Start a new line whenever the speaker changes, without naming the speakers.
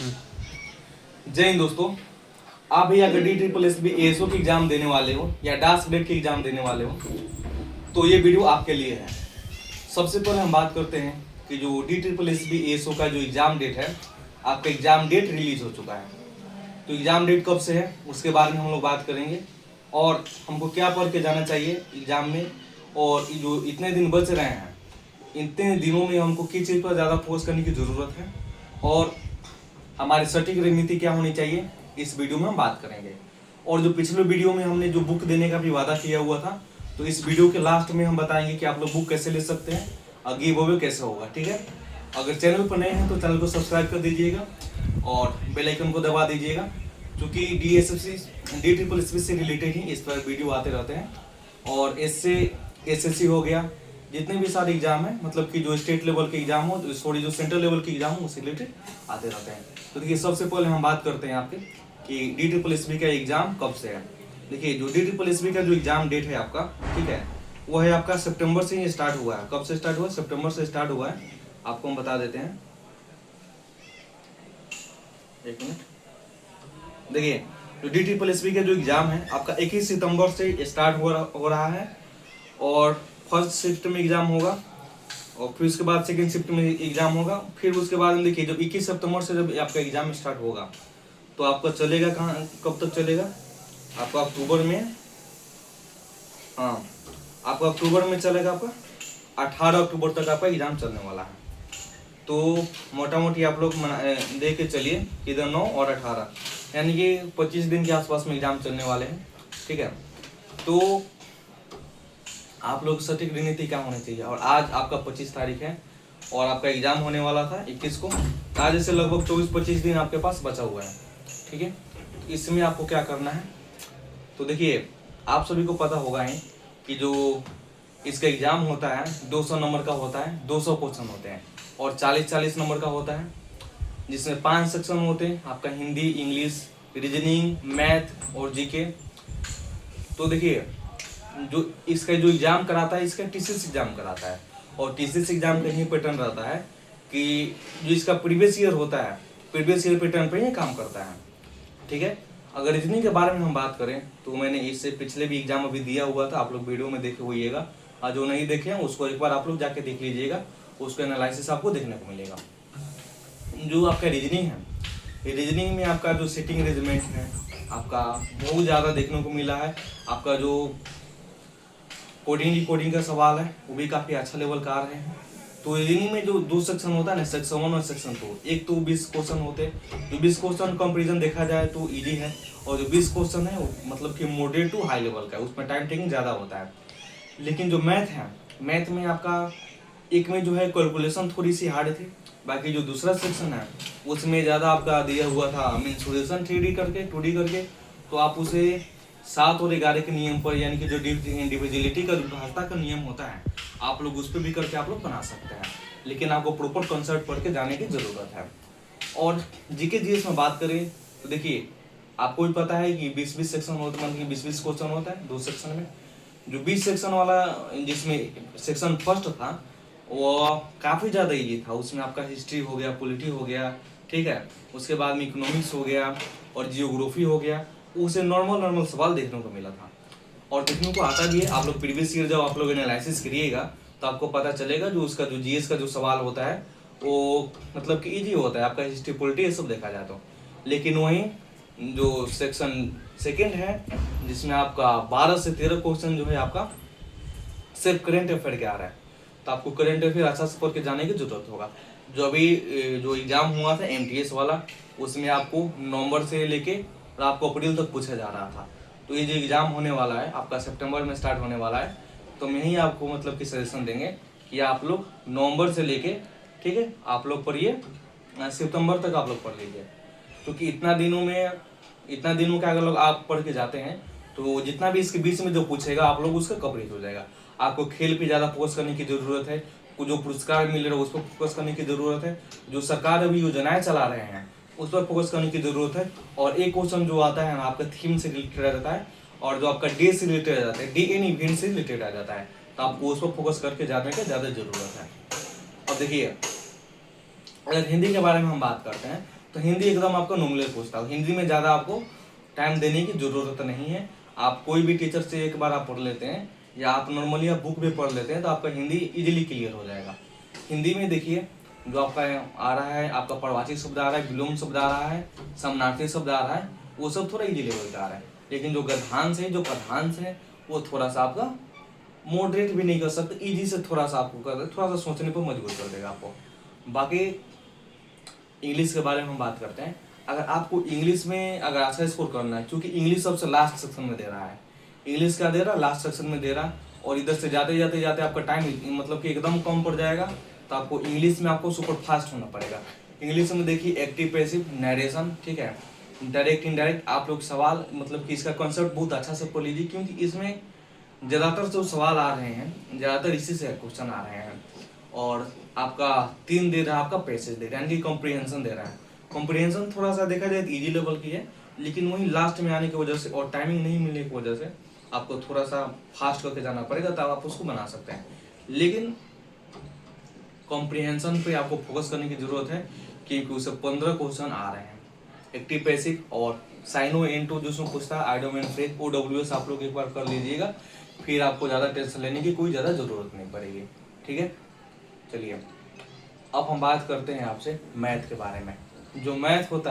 जय हिंद दोस्तों। आप भी अगर DSSS ASO की एग्जाम देने वाले हो या डास ग्रेड की एग्जाम देने वाले हो तो ये वीडियो आपके लिए है। सबसे पहले हम बात करते हैं कि जो DSSS ASO का जो एग्जाम डेट है, आपका एग्जाम डेट रिलीज हो चुका है। तो एग्जाम डेट कब से है उसके बारे में हम लोग बात करेंगे और हमको क्या पढ़ के जाना चाहिए एग्जाम में, और जो इतने दिन बच रहे हैं इतने दिनों में हमको किस चीज़ पर ज़्यादा फोकस करने की ज़रूरत है और हमारी सटीक रणनीति क्या होनी चाहिए, इस वीडियो में हम बात करेंगे। और जो पिछले वीडियो में हमने जो बुक देने का भी वादा किया हुआ था, तो इस वीडियो के लास्ट में हम बताएंगे कि आप लोग बुक कैसे ले सकते हैं और गिव अवे कैसे होगा। ठीक है, अगर चैनल पर नए हैं तो चैनल को सब्सक्राइब कर दीजिएगा और बेल आइकन को दबा दीजिएगा, क्योंकि DSSS से रिलेटेड ही इस पर वीडियो आते रहते हैं। और इससे SSC हो गया, जितने भी सारे एग्जाम है, मतलब कि जो स्टेट लेवल के एग्जाम हो, सॉरी जो सेंट्रल लेवल के एग्जाम हो, उससे रिलेटेड आते रहते हैं। तो देखिए, सबसे पहले हम बात करते हैं आपके कि DSSS का एग्जाम कब से है। देखिए, जो DSSS का जो एग्जाम डेट है आपका, ठीक है, वो है आपका सितंबर से ही स्टार्ट हुआ है। कब से स्टार्ट हुआ है? सितंबर से स्टार्ट हुआ है। आपको हम बता देते हैं, एक मिनट। देखिए, जो DSSS का जो एग्जाम है आपका 21 सितंबर से स्टार्ट हो रहा है और फर्स्ट शिफ्ट में एग्जाम होगा और फिर उसके बाद सेकंड शिफ्ट में एग्जाम होगा। फिर उसके बाद देखिए, जब 21 सितंबर से जब आपका एग्जाम स्टार्ट होगा तो आपका चलेगा कहाँ, कब तक चलेगा? आपका अक्टूबर में, हाँ, आपका अक्टूबर में चलेगा। आपका 18 अक्टूबर तक आपका एग्जाम चलने वाला है। तो मोटा मोटी आप लोग देख के चलिए, इधर 9 और 18, यानी कि 25 दिन के आसपास में एग्जाम चलने वाले हैं। ठीक है, तो आप लोग सटीक रणनीति क्या होनी चाहिए। और आज आपका 25 तारीख है और आपका एग्जाम होने वाला था 21 को। आज से लगभग 24-25 दिन आपके पास बचा हुआ है। ठीक है, तो इसमें आपको क्या करना है, तो देखिए, आप सभी को पता होगा ही कि जो इसका एग्जाम होता है 200 नंबर का होता है, 200 क्वेश्चन होते हैं और 40-40 नंबर का होता है, जिसमें 5 सेक्शन होते हैं आपका, हिंदी, इंग्लिश, रीजनिंग, मैथ और जीके। तो देखिए, जो इसका जो एग्जाम कराता है, इसका TCS एग्जाम कराता है और TCS एग्जाम का यही पैटर्न रहता है कि जो इसका प्रीवियस ईयर होता है, प्रीवियस ईयर पैटर्न पे ही काम करता है। ठीक है, अगर रीजनिंग के बारे में हम बात करें तो मैंने इससे पिछले भी एग्जाम अभी दिया हुआ था, आप लोग वीडियो में देखे होइएगा, और जो नहीं देखे हैं उसको एक बार आप लोग जाके देख लीजिएगा, उसका एनालिसिस आपको देखने को मिलेगा। जो आपका रीजनिंग है, रीजनिंग में आपका जो सिटिंग अरेंजमेंट है आपका बहुत ज़्यादा देखने को मिला है। आपका जो कोडिंग का सवाल है वो भी काफ़ी अच्छा लेवल का आ रहे हैं। तो रीजनिंग में जो 2 सेक्शन होता है ना, सेक्शन 1 और सेक्शन 2, एक तो 20 क्वेश्चन होते हैं। जो 20 क्वेश्चन कंपेरिजन देखा जाए तो इजी है, और जो 20 क्वेश्चन है वो मतलब कि मॉडरेट टू हाई लेवल का है, उसमें टाइम टेकिंग ज़्यादा होता है। लेकिन जो मैथ है, मैथ में आपका एक में जो है कैलकुलेशन थोड़ी सी हार्ड थी, बाकी जो दूसरा सेक्शन है उसमें ज़्यादा आपका दिया हुआ था मेंसुरेशन 3D करके 2D करके, तो आप उसे 7 और 11 के नियम पर, यानी कि जो इंडिविजुअलिटी का विभाजता का नियम होता है, आप लोग उस पर भी करके आप लोग बना सकते हैं। लेकिन आपको प्रॉपर कंसेप्ट पढ़ के जाने की ज़रूरत है। और जीके जीएस में बात करें तो देखिए, आपको भी पता है कि 20-20 सेक्शन होता है, मतलब 20-20 क्वेश्चन होता है 2 सेक्शन में। जो 20 सेक्शन वाला, जिसमें सेक्शन फर्स्ट था, वो काफ़ी ज़्यादा ईजी था। उसमें आपका हिस्ट्री हो गया, पॉलिटी हो गया, ठीक है, उसके बाद में इकोनॉमिक्स हो गया और जियोग्राफी हो गया। उसे नॉर्मल सवाल देखने को मिला था और देखने को आता भी है। आप लोग प्रीवियस ईयर जब आप लोग एनालिसिस करिएगा तो आपको पता चलेगा जो उसका जो जीएस का जो सवाल होता है वो मतलब कि इजी होता है, आपका हिस्ट्री पॉलिटी ये सब देखा जाए तो। लेकिन वहीं जो सेक्शन सेकेंड है, जिसमें आपका 12 से 13 क्वेश्चन जो है आपका सिर्फ करेंट अफेयर के आ रहा है, तो आपको करेंट अफेयर अच्छा से पढ़ के जाने की जरूरत होगा। जो अभी जो एग्जाम हुआ था MTS वाला, उसमें आपको नवंबर से लेके और आपको अप्रैल तक पूछा जा रहा था। तो ये जो एग्जाम होने वाला है आपका सितंबर में स्टार्ट होने वाला है, तो मैं ही आपको मतलब कि सजेशन देंगे कि आप लोग नवंबर से लेके, ठीक है, आप लोग पढ़िए, सितंबर तक आप लोग पढ़ लीजिए। क्योंकि इतना दिनों का अगर लोग आप पढ़ के जाते हैं तो जितना भी इसके बीच में जो पूछेगा आप लोग उसका कवरेज हो जाएगा। आपको खेल पे ज़्यादा फोकस करने की ज़रूरत है, जो पुरस्कार मिल रहा है उस पर फोकस करने की ज़रूरत है, जो सरकार अभी योजनाएं चला रहे हैं उस पर फोकस करने की ज़रूरत है। और एक क्वेश्चन जो आता है ना आपका थीम से रिलेटेड आ जाता है, और जो आपका डे से रिलेटेड आ जाता है, डे एन इवेंट से रिलेटेड आ जाता है, तो आपको उस पर फोकस करके जाने की ज़्यादा ज़रूरत है। अब देखिए, अगर हिंदी के बारे में हम बात करते हैं तो हिंदी एकदम आपको नॉमिनल पूछता है। हिंदी में ज़्यादा आपको टाइम देने की ज़रूरत नहीं है। आप कोई भी टीचर से एक बार आप पढ़ लेते हैं या आप नॉर्मली आप बुक भी पढ़ लेते हैं तो आपका हिंदी इजीली क्लियर हो जाएगा। हिंदी में देखिए जो आपका आ रहा है, आपका प्रवाची शब्द आ रहा है, विलोम शब्द आ रहा है, समानार्थी शब्द आ रहा है, वो सब थोड़ा इजी लेवल का आ रहा है। लेकिन जो गद्यांश है, जो पद्यांश है, वो थोड़ा सा आपका मॉडरेट भी नहीं कर सकते, इजी से थोड़ा सा आपको कर थोड़ा सा सोचने पर मजबूर कर देगा आपको। बाकी इंग्लिश के बारे में हम बात करते हैं। अगर आपको इंग्लिश में अगर अच्छा स्कोर करना है, क्योंकि इंग्लिश सबसे लास्ट सेक्शन में दे रहा है, इंग्लिश क्या दे रहा है, लास्ट सेक्शन में दे रहा है, और इधर से जाते जाते जाते आपका टाइम मतलब कि एकदम कम पड़ जाएगा, तो आपको इंग्लिश में आपको सुपर फास्ट होना पड़ेगा। इंग्लिश में देखिए एक्टिव पैसिव नरेशन, ठीक है, डायरेक्ट इनडायरेक्ट, आप लोग सवाल मतलब कि इसका कॉन्सेप्ट बहुत अच्छा से पढ़ लीजिए, क्योंकि इसमें ज़्यादातर जो सवाल आ रहे हैं ज़्यादातर इसी से क्वेश्चन आ रहे हैं। और आपका 3 दे रहा है, आपका पैसेज दे रहा है, यानी कि कॉम्प्रिहेंशन दे रहा है। कॉम्प्रिहेंशन थोड़ा सा देखा जाए तो ईजी लेवल की है, लेकिन वही लास्ट में आने की वजह से और टाइमिंग नहीं मिलने की वजह से आपको थोड़ा सा फास्ट करके जाना पड़ेगा, तब आप उसको बना सकते हैं। लेकिन कॉम्प्रिहेंशन पे आपको फोकस करने की जरूरत है, क्योंकि उसे 15 क्वेश्चन आ रहे हैं। एक्टिव पैसिव और साइनो इनटू जिसमें पूछता है आइडोमेन फ्रेज, OWS आप लोग एक बार कर लीजिएगा, फिर आपको ज़्यादा टेंशन लेने की कोई ज़्यादा ज़रूरत नहीं पड़ेगी। ठीक है, चलिए अब हम बात करते हैं आपसे मैथ के बारे में। जो मैथ होता है